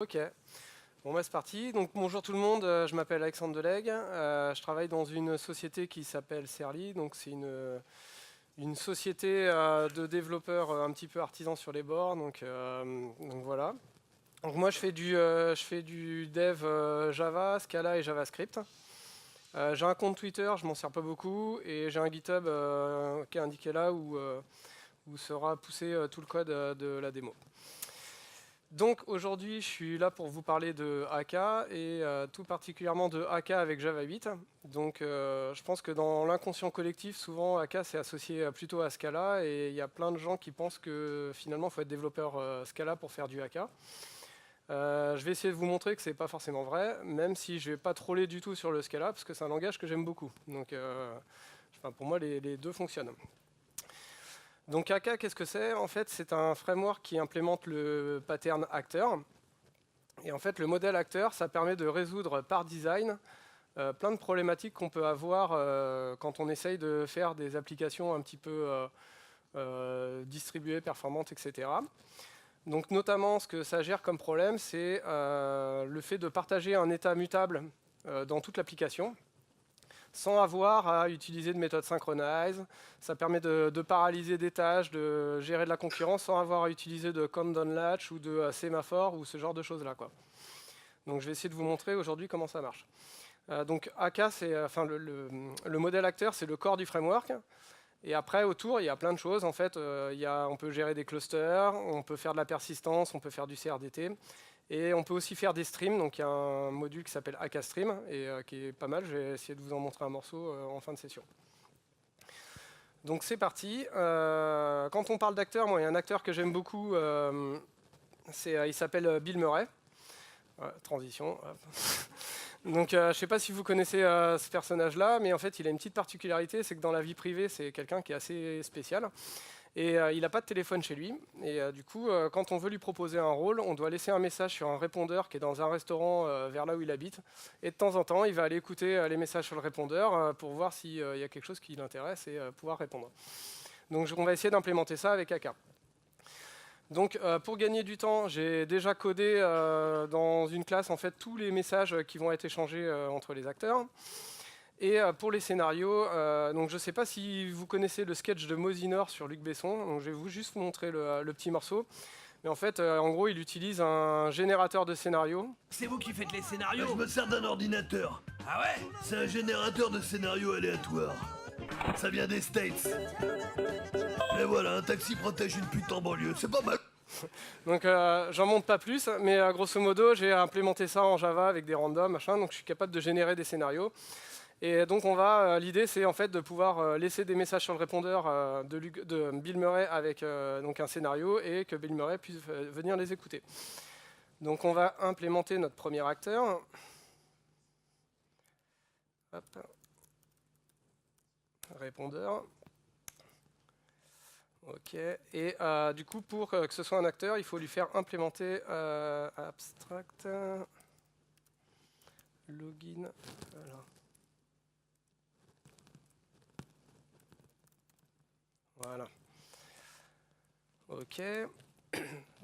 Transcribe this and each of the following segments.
Ok, bon bah c'est parti. Donc bonjour tout le monde, je m'appelle Alexandre Delegue, je travaille dans une société qui s'appelle Serly, donc c'est une société de développeurs un petit peu artisans sur les bords, donc voilà. Donc moi je fais du dev Java, Scala et JavaScript. J'ai un compte Twitter, je m'en sers pas beaucoup, et j'ai un GitHub qui est indiqué là où sera poussé tout le code de la démo. Donc aujourd'hui, je suis là pour vous parler de AK et tout particulièrement de AK avec Java 8. Donc je pense que dans l'inconscient collectif, souvent AK c'est associé plutôt à Scala et il y a plein de gens qui pensent que finalement il faut être développeur Scala pour faire du AK. Je vais essayer de vous montrer que c'est pas forcément vrai, même si je vais pas troller du tout sur le Scala parce que c'est un langage que j'aime beaucoup. Donc enfin, pour moi les deux fonctionnent. Donc AK, qu'est-ce que c'est? En fait, c'est un framework qui implémente le pattern acteur. Et en fait, le modèle acteur, ça permet de résoudre par design plein de problématiques qu'on peut avoir quand on essaye de faire des applications un petit peu distribuées, performantes, etc. Donc notamment, ce que ça gère comme problème, c'est le fait de partager un état mutable dans toute l'application, sans avoir à utiliser de méthode synchronize. Ça permet de paralyser des tâches, de gérer de la concurrence sans avoir à utiliser de countdown latch ou de sémaphore ou ce genre de choses-là, quoi. Donc je vais essayer de vous montrer aujourd'hui comment ça marche. Donc AK, enfin, le modèle acteur, c'est le corps du framework. Et après, autour, il y a plein de choses. En fait, on peut gérer des clusters, on peut faire de la persistance, on peut faire du CRDT. Et on peut aussi faire des streams, donc il y a un module qui s'appelle AK Stream, et qui est pas mal, je vais essayer de vous en montrer un morceau en fin de session. Donc c'est parti. Quand on parle d'acteur, moi il y a un acteur que j'aime beaucoup, il s'appelle Bill Murray. Transition. Donc je ne sais pas si vous connaissez ce personnage-là, mais en fait il a une petite particularité, c'est que dans la vie privée c'est quelqu'un qui est assez spécial. Et il n'a pas de téléphone chez lui. Et du coup, quand on veut lui proposer un rôle, on doit laisser un message sur un répondeur qui est dans un restaurant vers là où il habite. Et de temps en temps, il va aller écouter les messages sur le répondeur pour voir s'il y a quelque chose qui l'intéresse et pouvoir répondre. Donc on va essayer d'implémenter ça avec AK. Donc pour gagner du temps, j'ai déjà codé dans une classe en fait tous les messages qui vont être échangés entre les acteurs. Et pour les scénarios, donc je ne sais pas si vous connaissez le sketch de Mosinor sur Luc Besson, donc je vais juste vous montrer le petit morceau. Mais en fait, en gros, il utilise un générateur de scénarios. C'est vous qui faites les scénarios? Je me sers d'un ordinateur. Ah ouais? C'est un générateur de scénarios aléatoires. Ça vient des States. Et voilà, un taxi protège une pute en banlieue, c'est pas mal. Donc j'en montre pas plus, mais grosso modo, j'ai implémenté ça en Java avec des randoms, machin, donc je suis capable de générer des scénarios. Et donc l'idée c'est en fait de pouvoir laisser des messages sur le répondeur de Bill Murray avec donc un scénario et que Bill Murray puisse venir les écouter. Donc on va implémenter notre premier acteur. Hop. Répondeur. Ok. Et du coup pour que ce soit un acteur, il faut lui faire implémenter abstract login. Voilà. Voilà. Ok.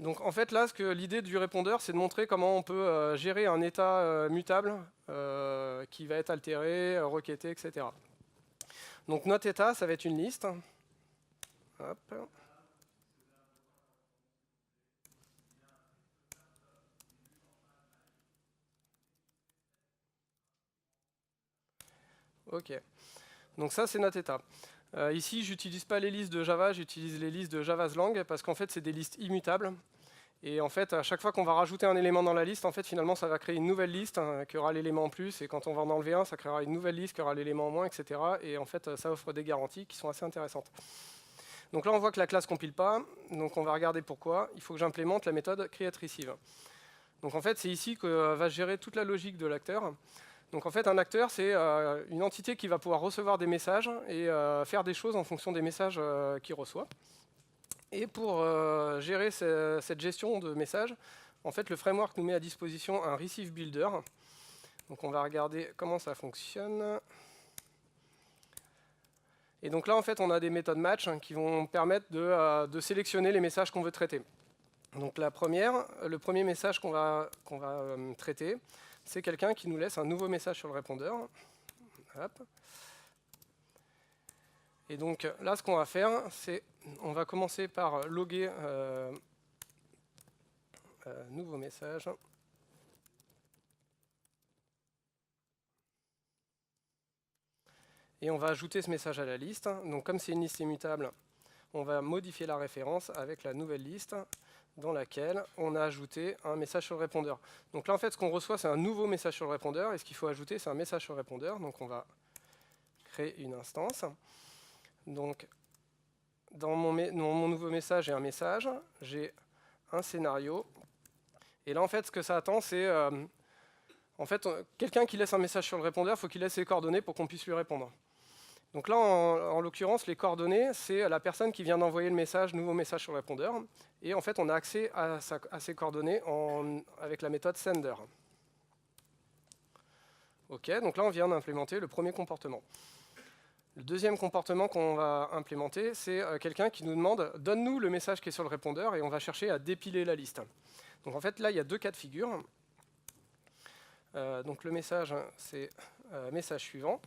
Donc en fait là, l'idée du répondeur, c'est de montrer comment on peut gérer un état mutable qui va être altéré, requêté, etc. Donc notre état, ça va être une liste. Hop. Ok. Donc ça, c'est notre état. Ici, j'utilise pas les listes de Java, j'utilise les listes de JavaSlang parce qu'en fait, c'est des listes immutables. Et en fait, à chaque fois qu'on va rajouter un élément dans la liste, en fait, finalement, ça va créer une nouvelle liste qui aura l'élément en plus. Et quand on va en enlever un, ça créera une nouvelle liste qui aura l'élément en moins, etc. Et en fait, ça offre des garanties qui sont assez intéressantes. Donc là, on voit que la classe ne compile pas. Donc on va regarder pourquoi. Il faut que j'implémente la méthode createReceive. Donc en fait, c'est ici que va gérer toute la logique de l'acteur. Donc en fait, un acteur, c'est une entité qui va pouvoir recevoir des messages et faire des choses en fonction des messages qu'il reçoit. Et pour gérer cette gestion de messages, en fait, le framework nous met à disposition un Receive Builder. Donc on va regarder comment ça fonctionne. Et donc là, en fait, on a des méthodes match qui vont permettre de sélectionner les messages qu'on veut traiter. Donc le premier message qu'on va traiter, c'est quelqu'un qui nous laisse un nouveau message sur le répondeur. Hop. Et donc là, ce qu'on va faire, c'est on va commencer par loguer nouveau message. Et on va ajouter ce message à la liste. Donc comme c'est une liste immutable, on va modifier la référence avec la nouvelle liste dans laquelle on a ajouté un message sur le répondeur. Donc là, en fait, ce qu'on reçoit, c'est un nouveau message sur le répondeur. Et ce qu'il faut ajouter, c'est un message sur le répondeur. Donc on va créer une instance. Donc dans mon nouveau message, j'ai un message, j'ai un scénario. Et là, en fait, ce que ça attend, c'est quelqu'un qui laisse un message sur le répondeur, il faut qu'il laisse ses coordonnées pour qu'on puisse lui répondre. Donc là, en l'occurrence, les coordonnées, c'est la personne qui vient d'envoyer le message, nouveau message sur le répondeur. Et en fait, on a accès à ces coordonnées avec la méthode sender. OK, donc là, on vient d'implémenter le premier comportement. Le deuxième comportement qu'on va implémenter, c'est quelqu'un qui nous demande « Donne-nous le message qui est sur le répondeur » et on va chercher à dépiler la liste. Donc en fait, là, il y a deux cas de figure. Donc le message, c'est message suivant.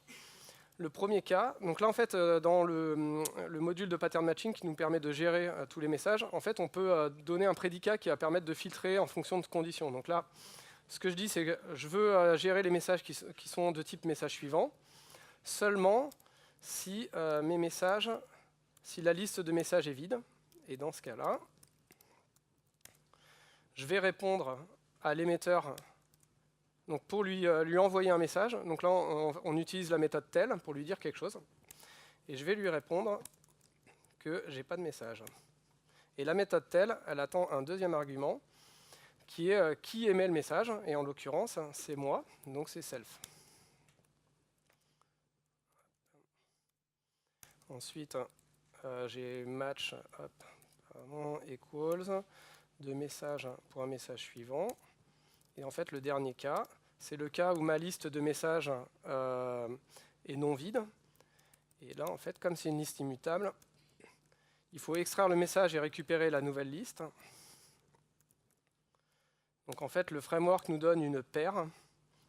Le premier cas, donc là en fait dans le module de pattern matching qui nous permet de gérer tous les messages, en fait on peut donner un prédicat qui va permettre de filtrer en fonction de conditions. Donc là, ce que je dis c'est que je veux gérer les messages qui sont de type message suivant, seulement si si la liste de messages est vide. Et dans ce cas-là, je vais répondre à l'émetteur. Donc pour lui envoyer un message, donc là on utilise la méthode tel pour lui dire quelque chose. Et je vais lui répondre que j'ai pas de message. Et la méthode tel, elle attend un deuxième argument qui est qui émet le message. Et en l'occurrence, c'est moi, donc c'est self. Ensuite, j'ai match equals de message pour un message suivant. Et en fait, le dernier cas, c'est le cas où ma liste de messages est non vide. Et là, en fait, comme c'est une liste immutable, il faut extraire le message et récupérer la nouvelle liste. Donc en fait, le framework nous donne une paire.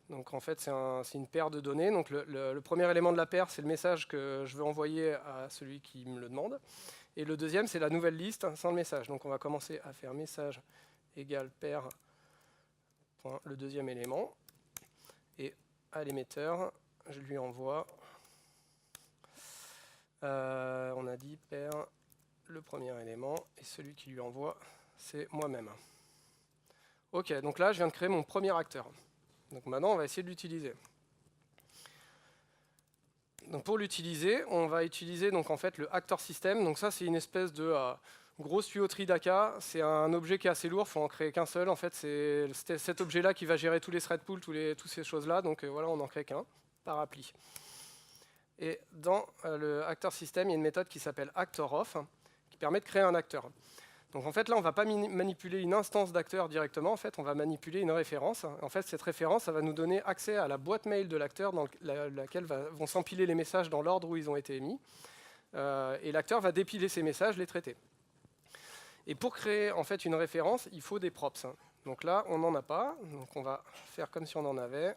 Donc en fait, c'est une paire de données. Donc le premier élément de la paire, c'est le message que je veux envoyer à celui qui me le demande. Et le deuxième, c'est la nouvelle liste sans le message. Donc on va commencer à faire message égale paire. Le deuxième élément, et à l'émetteur, je lui envoie, on a dit paire le premier élément, et celui qui lui envoie, c'est moi-même. Ok, donc là, je viens de créer mon premier acteur. Donc maintenant, on va essayer de l'utiliser. Donc pour l'utiliser, on va utiliser donc, en fait, le actor system. Donc ça, c'est une espèce de grosse tuyauterie d'AK, c'est un objet qui est assez lourd, il faut en créer qu'un seul. En fait, c'est cet objet-là qui va gérer tous les thread pools, toutes ces choses-là. Donc voilà, on n'en crée qu'un par appli. Et dans le actor system, il y a une méthode qui s'appelle actorOf, qui permet de créer un acteur. Donc en fait, là, on ne va pas manipuler une instance d'acteur directement. En fait, on va manipuler une référence. En fait, cette référence, ça va nous donner accès à la boîte mail de l'acteur dans laquelle vont s'empiler les messages dans l'ordre où ils ont été émis. Et l'acteur va dépiler ces messages, les traiter. Et pour créer en fait une référence, il faut des props. Donc là, on n'en a pas. Donc on va faire comme si on en avait.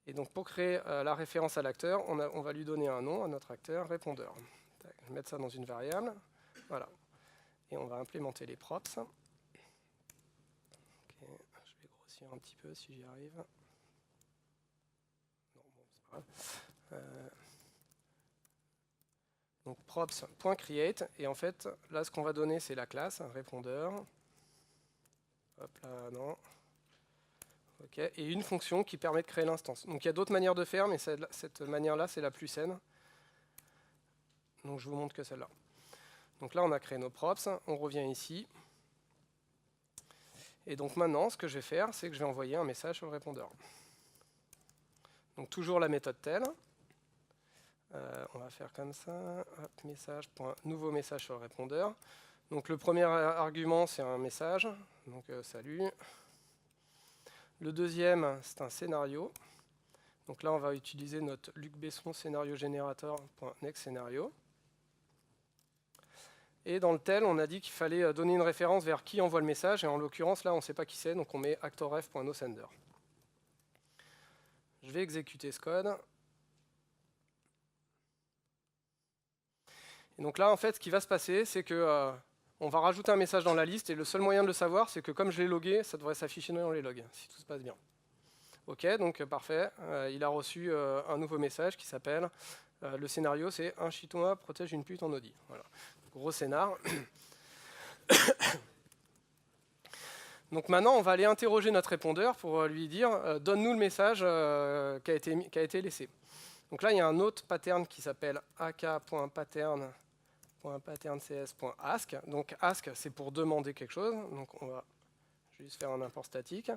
Et donc pour créer la référence à l'acteur, on va lui donner un nom à notre acteur, répondeur. Je vais mettre ça dans une variable. Voilà. Et on va implémenter les props. Okay. Je vais grossir un petit peu si j'y arrive. Non, bon, c'est pas grave. Donc props.create, et en fait, là, ce qu'on va donner, c'est la classe, un répondeur. Hop là, non. OK, et une fonction qui permet de créer l'instance. Donc il y a d'autres manières de faire, mais cette manière-là, c'est la plus saine. Donc je vous montre que celle-là. Donc là, on a créé nos props, on revient ici. Et donc maintenant, ce que je vais faire, c'est que je vais envoyer un message sur le répondeur. Donc toujours la méthode tel. On va faire comme ça, hop, message, nouveau message sur le répondeur. Donc le premier argument, c'est un message, donc salut. Le deuxième, c'est un scénario. Donc là, on va utiliser notre Luc Besson scénario générateur.nextScenario. Et dans le tel, on a dit qu'il fallait donner une référence vers qui envoie le message, et en l'occurrence, là, on ne sait pas qui c'est, donc on met actorref.noSender. Je vais exécuter ce code. Et donc là, en fait, ce qui va se passer, c'est que on va rajouter un message dans la liste, et le seul moyen de le savoir, c'est que comme je l'ai logué, ça devrait s'afficher dans les logs, si tout se passe bien. Ok, donc parfait. Il a reçu un nouveau message qui s'appelle le scénario, c'est un chinois protège une pute en Audi. Voilà. Gros scénar. Donc maintenant, on va aller interroger notre répondeur pour lui dire donne-nous le message qui a été laissé. Donc là, il y a un autre pattern qui s'appelle ak.pattern.patterncs.ask. Donc ask, c'est pour demander quelque chose. Donc on va juste faire un import statique.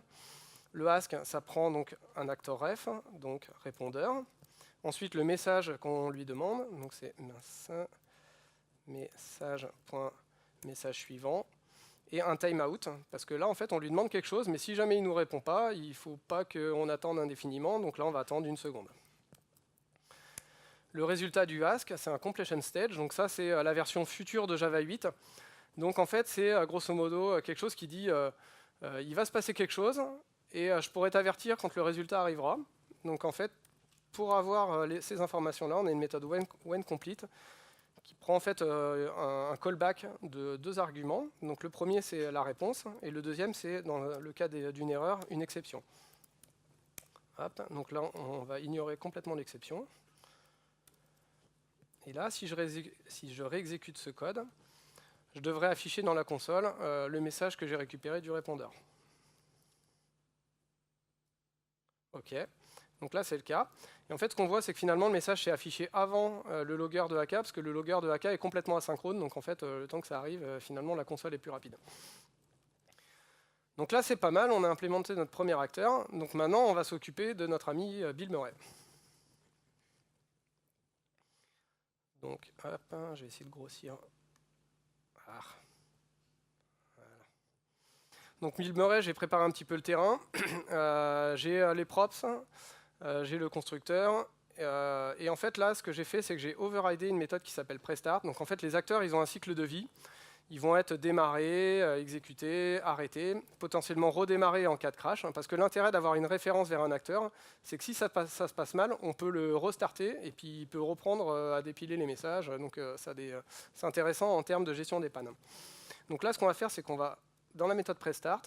Le ask, ça prend donc un actor ref, donc répondeur. Ensuite, le message qu'on lui demande, donc c'est message suivant, et un timeout, parce que là, en fait, on lui demande quelque chose, mais si jamais il ne nous répond pas, il ne faut pas qu'on attende indéfiniment, donc là, on va attendre une seconde. Le résultat du ask, c'est un completion stage, donc ça, c'est la version future de Java 8. Donc, en fait, c'est grosso modo quelque chose qui dit il va se passer quelque chose, et je pourrais t'avertir quand le résultat arrivera. Donc, en fait, pour avoir ces informations-là, on a une méthode whenComplete qui prend en fait un callback de 2 arguments. Donc le premier, c'est la réponse, et le deuxième, c'est, dans le cas d'une erreur, une exception. Hop, donc là, on va ignorer complètement l'exception. Et là, si je réexécute ce code, je devrais afficher dans la console le message que j'ai récupéré du répondeur. OK. Donc là, c'est le cas. Et en fait, ce qu'on voit, c'est que finalement, le message s'est affiché avant le logger de AK, parce que le logger de AK est complètement asynchrone. Donc en fait, le temps que ça arrive, finalement, la console est plus rapide. Donc là, c'est pas mal. On a implémenté notre premier acteur. Donc maintenant, on va s'occuper de notre ami Bill Murray. Donc, hop, je vais essayer de grossir. Ah. Voilà. Donc Bill Murray, j'ai préparé un petit peu le terrain. J'ai les props. J'ai le constructeur, et en fait là, ce que j'ai fait, c'est que j'ai overridé une méthode qui s'appelle prestart. Donc en fait, les acteurs, ils ont un cycle de vie. Ils vont être démarrés, exécutés, arrêtés, potentiellement redémarrés en cas de crash, hein, parce que l'intérêt d'avoir une référence vers un acteur, c'est que si ça se passe mal, on peut le restarter, et puis il peut reprendre à dépiler les messages. Donc c'est intéressant en termes de gestion des pannes. Donc là, ce qu'on va faire, c'est qu'on va, dans la méthode prestart,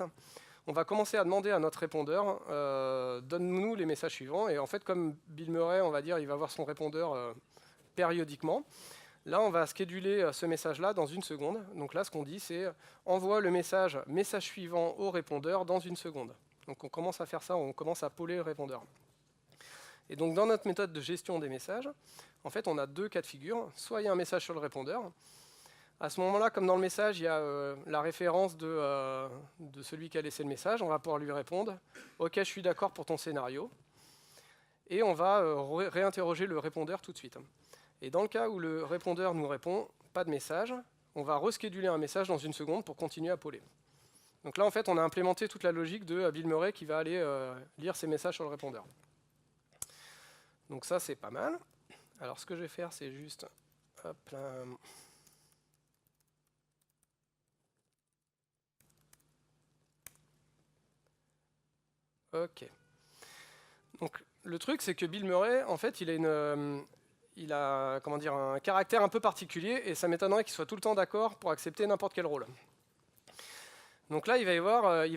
on va commencer à demander à notre répondeur, donne-nous les messages suivants. Et en fait, comme Bill Murray, on va dire, il va voir son répondeur périodiquement. Là, on va scheduler ce message-là dans une seconde. Donc là, ce qu'on dit, c'est envoie le message suivant au répondeur dans une seconde. Donc on commence à faire ça, on commence à poler le répondeur. Et donc dans notre méthode de gestion des messages, en fait, on a 2 cas de figure. Soit il y a un message sur le répondeur. À ce moment-là, comme dans le message, il y a la référence de celui qui a laissé le message. On va pouvoir lui répondre « Ok, je suis d'accord pour ton scénario ». Et on va réinterroger le répondeur tout de suite. Et dans le cas où le répondeur nous répond « Pas de message », on va rescheduler un message dans une seconde pour continuer à poler. Donc là, en fait, on a implémenté toute la logique de Bill Murray qui va aller lire ses messages sur le répondeur. Donc ça, c'est pas mal. Alors, ce que je vais faire, c'est juste... Hop là, ok. Donc le truc, c'est que Bill Murray, en fait, il a comment dire, un caractère un peu particulier, et ça m'étonnerait qu'il soit tout le temps d'accord pour accepter n'importe quel rôle. Donc là, il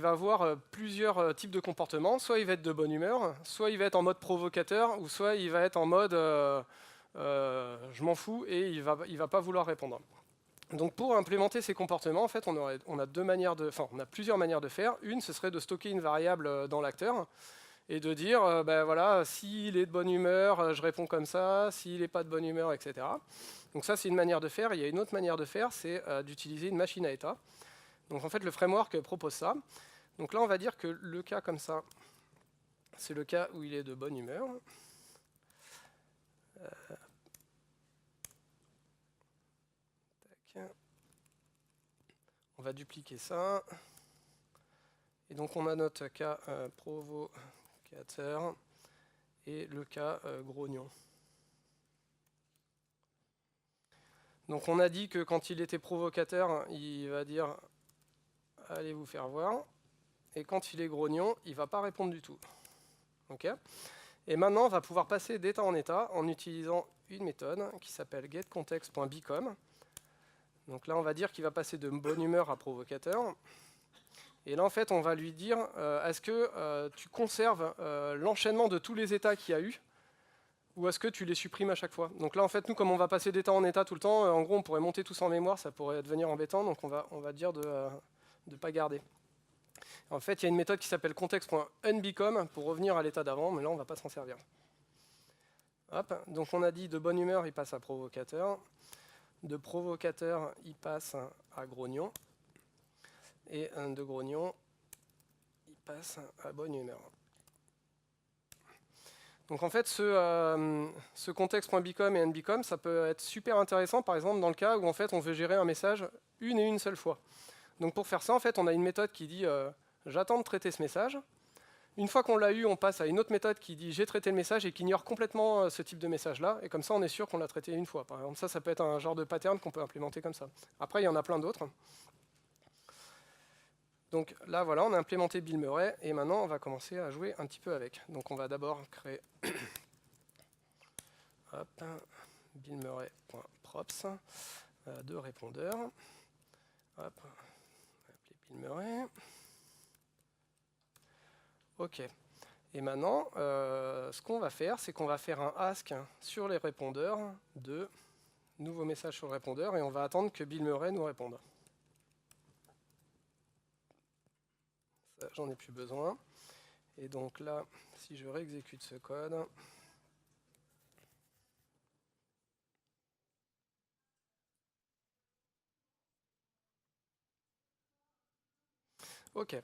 va avoir plusieurs types de comportements. Soit il va être de bonne humeur, soit il va être en mode provocateur, ou soit il va être en mode je m'en fous, et il va pas vouloir répondre. Donc pour implémenter ces comportements, en fait, on a plusieurs manières de faire. Une, ce serait de stocker une variable dans l'acteur et de dire, ben voilà, s'il est de bonne humeur, je réponds comme ça, s'il n'est pas de bonne humeur, etc. Donc ça, c'est une manière de faire. Il y a une autre manière de faire, c'est d'utiliser une machine à état. Donc en fait, le framework propose ça. Donc là, on va dire que le cas comme ça, c'est le cas où il est de bonne humeur. On va dupliquer ça. Et donc on a notre cas provocateur et le cas grognon. Donc on a dit que quand il était provocateur, il va dire « allez vous faire voir ». Et quand il est grognon, il ne va pas répondre du tout. Okay, et maintenant, on va pouvoir passer d'état en état en utilisant une méthode qui s'appelle getContext.become. Donc là, on va dire qu'il va passer de bonne humeur à provocateur. Et là, en fait, on va lui dire est-ce que tu conserves l'enchaînement de tous les états qu'il y a eu, ou est-ce que tu les supprimes à chaque fois? Donc là, en fait, nous, comme on va passer d'état en état tout le temps, en gros, on pourrait monter tous en mémoire, ça pourrait devenir embêtant, donc on va dire de ne pas garder. En fait, il y a une méthode qui s'appelle context.unbecome pour revenir à l'état d'avant, mais là, on ne va pas s'en servir. Hop, donc on a dit de bonne humeur, il passe à provocateur. De provocateur, il passe à grognon. Et de grognon, il passe à bonne humeur. Donc en fait, ce context.become et unbecome, ça peut être super intéressant, par exemple, dans le cas où en fait, on veut gérer un message une seule fois. Donc pour faire ça, en fait, on a une méthode qui dit j'attends de traiter ce message. Une fois qu'on l'a eu, on passe à une autre méthode qui dit j'ai traité le message et qui ignore complètement ce type de message-là. Et comme ça, on est sûr qu'on l'a traité une fois. Par exemple, ça peut être un genre de pattern qu'on peut implémenter comme ça. Après, il y en a plein d'autres. Donc là, voilà, on a implémenté Bill Murray. Et maintenant, on va commencer à jouer un petit peu avec. Donc on va d'abord créer Bill Murray.props de répondeur. Hop, on va appeler Bill Murray. OK. Et maintenant, ce qu'on va faire, c'est qu'on va faire un ask sur les répondeurs de nouveau message sur le répondeur et on va attendre que Bill Murray nous réponde. Ça, j'en ai plus besoin. Et donc là, si je réexécute ce code, OK.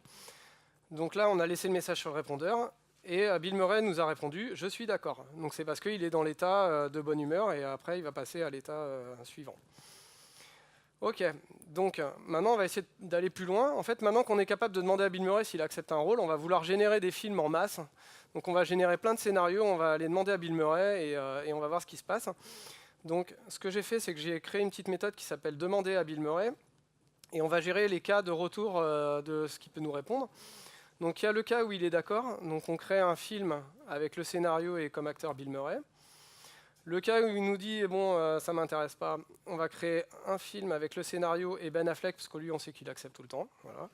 Donc là, on a laissé le message sur le répondeur, et Bill Murray nous a répondu « Je suis d'accord ». Donc c'est parce qu'il est dans l'état de bonne humeur, et après, il va passer à l'état suivant. OK, donc maintenant, on va essayer d'aller plus loin. En fait, maintenant qu'on est capable de demander à Bill Murray s'il accepte un rôle, on va vouloir générer des films en masse. Donc on va générer plein de scénarios, on va aller demander à Bill Murray, et on va voir ce qui se passe. Donc ce que j'ai fait, c'est que j'ai créé une petite méthode qui s'appelle « Demander à Bill Murray », et on va gérer les cas de retour de ce qu'il peut nous répondre. Donc il y a le cas où il est d'accord, donc on crée un film avec le scénario et comme acteur Bill Murray. Le cas où il nous dit bon ça m'intéresse pas, on va créer un film avec le scénario et Ben Affleck parce que lui on sait qu'il accepte tout le temps. Voilà.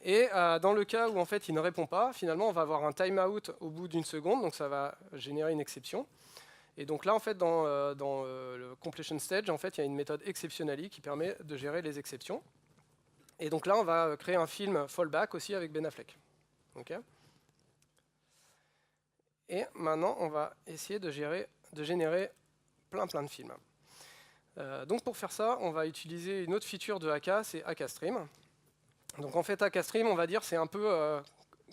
Et dans le cas où en fait il ne répond pas, finalement on va avoir un timeout au bout d'une seconde, donc ça va générer une exception. Et donc là en fait dans le completion stage, en fait il y a une méthode exceptionally qui permet de gérer les exceptions. Et donc là, on va créer un film fallback aussi avec Ben Affleck. Okay, et maintenant, on va essayer de générer plein de films. Donc pour faire ça, on va utiliser une autre feature de AK, c'est AKStream. Donc en fait, AKStream, on va dire, c'est un peu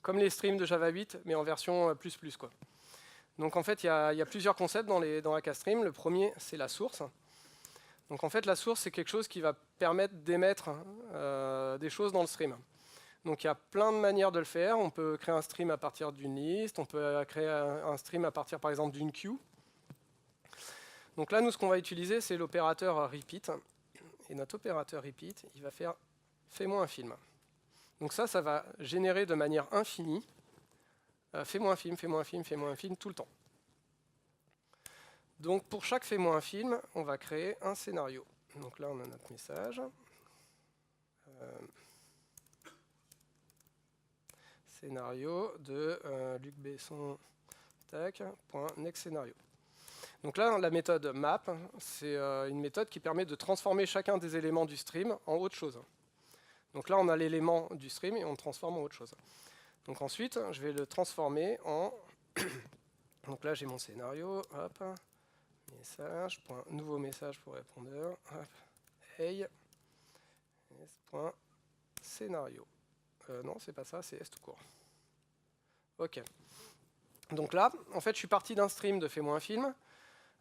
comme les streams de Java 8, mais en version ++, quoi. Donc en fait, il y a plusieurs concepts dans AKStream. Le premier, c'est la source. Donc en fait, la source, c'est quelque chose qui va permettre d'émettre des choses dans le stream. Donc il y a plein de manières de le faire. On peut créer un stream à partir d'une liste, on peut créer un stream à partir, par exemple, d'une queue. Donc là, nous, ce qu'on va utiliser, c'est l'opérateur repeat. Et notre opérateur repeat, il va faire « fais-moi un film ». Donc ça va générer de manière infinie « fais-moi un film, fais-moi un film, fais-moi un film » tout le temps. Donc pour chaque fais-moi un film, on va créer un scénario. Donc là, on a notre message. Scénario de Luc Besson, next scénario. Donc là, la méthode map, c'est une méthode qui permet de transformer chacun des éléments du stream en autre chose. Donc là, on a l'élément du stream et on le transforme en autre chose. Donc ensuite, je vais le transformer en... Donc là, j'ai mon scénario, hop. Message, nouveau message pour répondeur, hop, hey, scénario. Non, c'est pas ça, c'est S tout court. OK. Donc là, en fait, je suis parti d'un stream de fais-moi un film.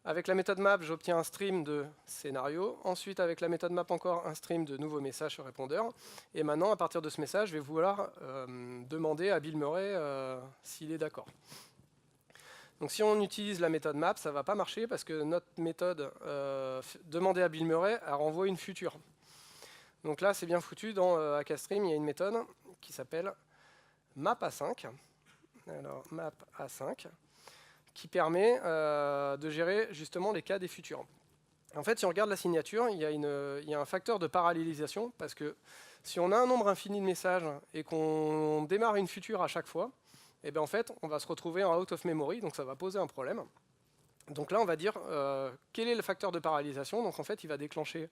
Avec la méthode map, j'obtiens un stream de scénario. Ensuite, avec la méthode map encore, un stream de nouveau message sur répondeur. Et maintenant, à partir de ce message, je vais vouloir demander à Bill Murray s'il est d'accord. Donc si on utilise la méthode map, ça ne va pas marcher parce que notre méthode demandée à Bill Murray, elle renvoie une future. Donc là, c'est bien foutu. Dans AcaStream, il y a une méthode qui s'appelle map-a5. Alors, map-a5, qui permet de gérer justement les cas des futurs. En fait, si on regarde la signature, il y a un facteur de parallélisation, parce que si on a un nombre infini de messages et qu'on démarre une future à chaque fois, et bien en fait, on va se retrouver en out of memory, donc ça va poser un problème. Donc là, on va dire quel est le facteur de parallélisation. Donc en fait, il va déclencher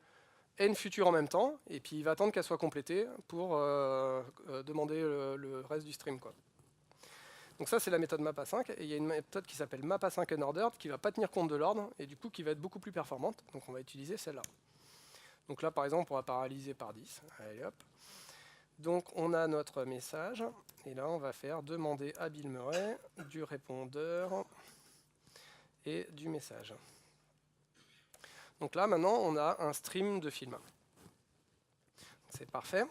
n futures en même temps, et puis il va attendre qu'elle soit complétée pour demander le reste du stream, quoi. Donc ça, c'est la méthode map-a5, et il y a une méthode qui s'appelle map-a5 unordered, qui ne va pas tenir compte de l'ordre, et du coup qui va être beaucoup plus performante. Donc on va utiliser celle-là. Donc là, par exemple, on va paralyser par 10. Allez, hop. Donc on a notre message, et là, on va faire demander à Bill Murray du répondeur et du message. Donc là, maintenant, on a un stream de film. C'est parfait.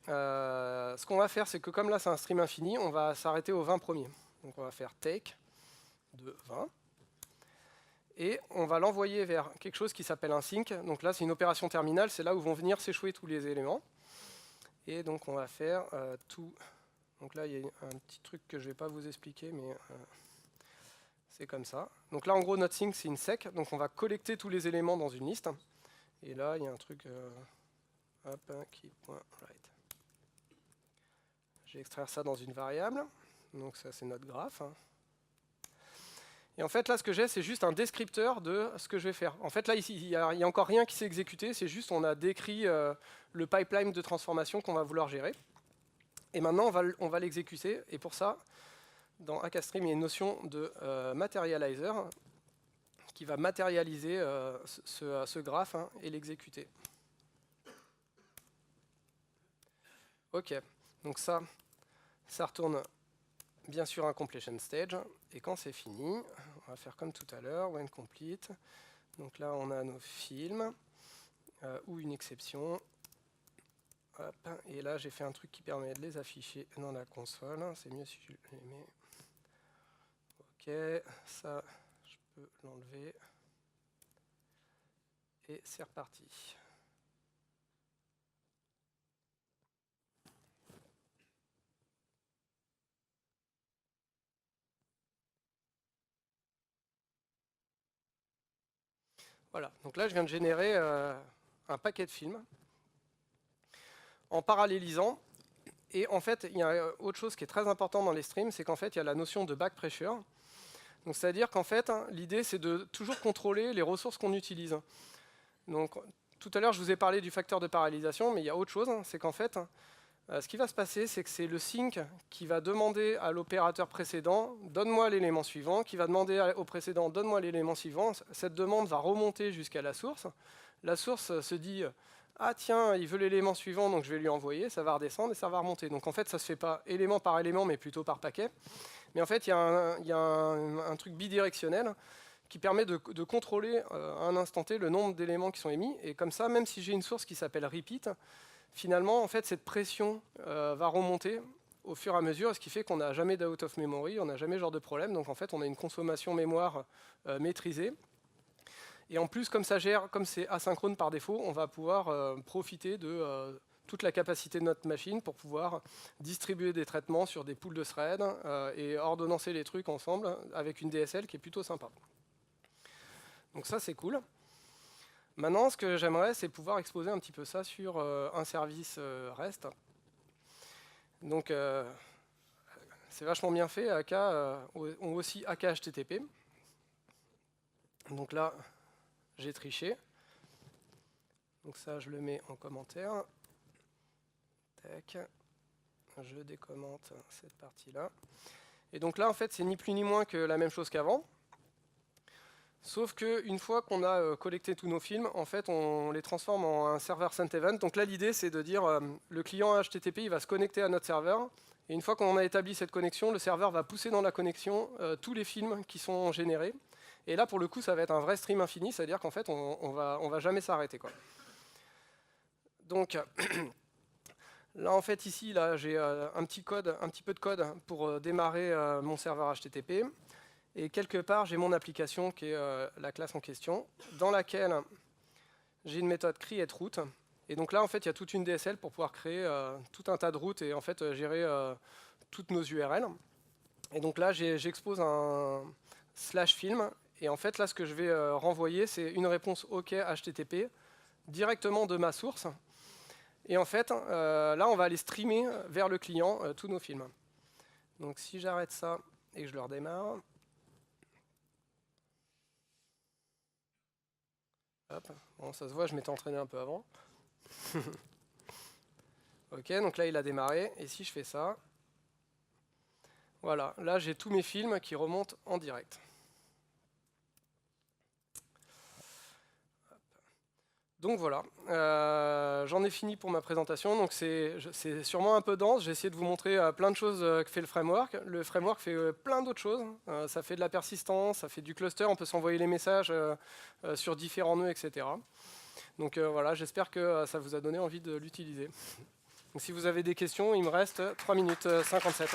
Ce qu'on va faire, c'est que comme là, c'est un stream infini, on va s'arrêter aux 20 premiers. Donc on va faire take de 20. Et on va l'envoyer vers quelque chose qui s'appelle un sync. Donc là, c'est une opération terminale, c'est là où vont venir s'échouer tous les éléments. Et donc on va faire tout. Donc là, il y a un petit truc que je ne vais pas vous expliquer, mais c'est comme ça. Donc là, en gros, notre sync, c'est une sec. Donc on va collecter tous les éléments dans une liste. Et là, il y a un truc keep.write. Je vais extraire ça dans une variable. Donc ça, c'est notre graphe. Et en fait, là, ce que j'ai, c'est juste un descripteur de ce que je vais faire. En fait, là, ici, il n'y a encore rien qui s'est exécuté. C'est juste, on a décrit le pipeline de transformation qu'on va vouloir gérer. Et maintenant, on va l'exécuter. Et pour ça, dans AcaStream, il y a une notion de materializer qui va matérialiser ce graphe et l'exécuter. OK. Donc ça retourne bien sûr un completion stage. Et quand c'est fini, on va faire comme tout à l'heure, when complete. Donc là, on a nos films ou une exception. Hop. Et là, j'ai fait un truc qui permet de les afficher dans la console. C'est mieux si je les mets. OK. Ça, je peux l'enlever. Et c'est reparti. Voilà, donc là je viens de générer un paquet de films en parallélisant. Et en fait, il y a autre chose qui est très important dans les streams, c'est qu'en fait, il y a la notion de back pressure. Donc c'est-à-dire qu'en fait, l'idée c'est de toujours contrôler les ressources qu'on utilise. Donc tout à l'heure, je vous ai parlé du facteur de parallélisation, mais il y a autre chose, c'est qu'en fait, ce qui va se passer, c'est que c'est le sync qui va demander à l'opérateur précédent, donne-moi l'élément suivant, qui va demander au précédent, donne-moi l'élément suivant. Cette demande va remonter jusqu'à la source. La source se dit, ah tiens, il veut l'élément suivant, donc je vais lui envoyer, ça va redescendre et ça va remonter. Donc en fait, ça ne se fait pas élément par élément, mais plutôt par paquet. Mais en fait, il y a un truc bidirectionnel qui permet de contrôler à un instant T le nombre d'éléments qui sont émis. Et comme ça, même si j'ai une source qui s'appelle repeat, finalement, en fait, cette pression va remonter au fur et à mesure, ce qui fait qu'on n'a jamais d'out of memory, on n'a jamais ce genre de problème. Donc en fait, on a une consommation mémoire maîtrisée. Et en plus, comme c'est asynchrone par défaut, on va pouvoir profiter de toute la capacité de notre machine pour pouvoir distribuer des traitements sur des pools de threads et ordonnancer les trucs ensemble avec une DSL qui est plutôt sympa. Donc ça, c'est cool. Maintenant, ce que j'aimerais, c'est pouvoir exposer un petit peu ça sur un service REST. Donc, c'est vachement bien fait. AK ont aussi AK HTTP. Donc là, j'ai triché. Donc ça, je le mets en commentaire. Tac. Je décommente cette partie-là. Et donc là, en fait, c'est ni plus ni moins que la même chose qu'avant. Sauf qu'une fois qu'on a collecté tous nos films, en fait, on les transforme en un serveur sent event. Donc là, l'idée, c'est de dire le client HTTP il va se connecter à notre serveur. Et une fois qu'on a établi cette connexion, le serveur va pousser dans la connexion tous les films qui sont générés. Et là, pour le coup, ça va être un vrai stream infini, c'est-à-dire qu'en fait, on va jamais s'arrêter, quoi. Donc, là, en fait, ici, là, j'ai un petit peu de code pour démarrer mon serveur HTTP. Et quelque part, j'ai mon application qui est la classe en question, dans laquelle j'ai une méthode createRoute. Et donc là, en fait, il y a toute une DSL pour pouvoir créer tout un tas de routes et en fait gérer toutes nos URL. Et donc là, j'expose un /film. Et en fait, là, ce que je vais renvoyer, c'est une réponse OK HTTP directement de ma source. Et en fait, là, on va aller streamer vers le client tous nos films. Donc si j'arrête ça et que je le redémarre, hop, bon, ça se voit, je m'étais entraîné un peu avant. Ok, donc là, il a démarré. Et si je fais ça, voilà, là, j'ai tous mes films qui remontent en direct. Donc voilà, j'en ai fini pour ma présentation. Donc c'est sûrement un peu dense. J'ai essayé de vous montrer plein de choses que fait le framework. Le framework fait plein d'autres choses. Ça fait de la persistance, ça fait du cluster. On peut s'envoyer les messages sur différents nœuds, etc. Donc voilà, j'espère que ça vous a donné envie de l'utiliser. Donc si vous avez des questions, il me reste 3 minutes 57.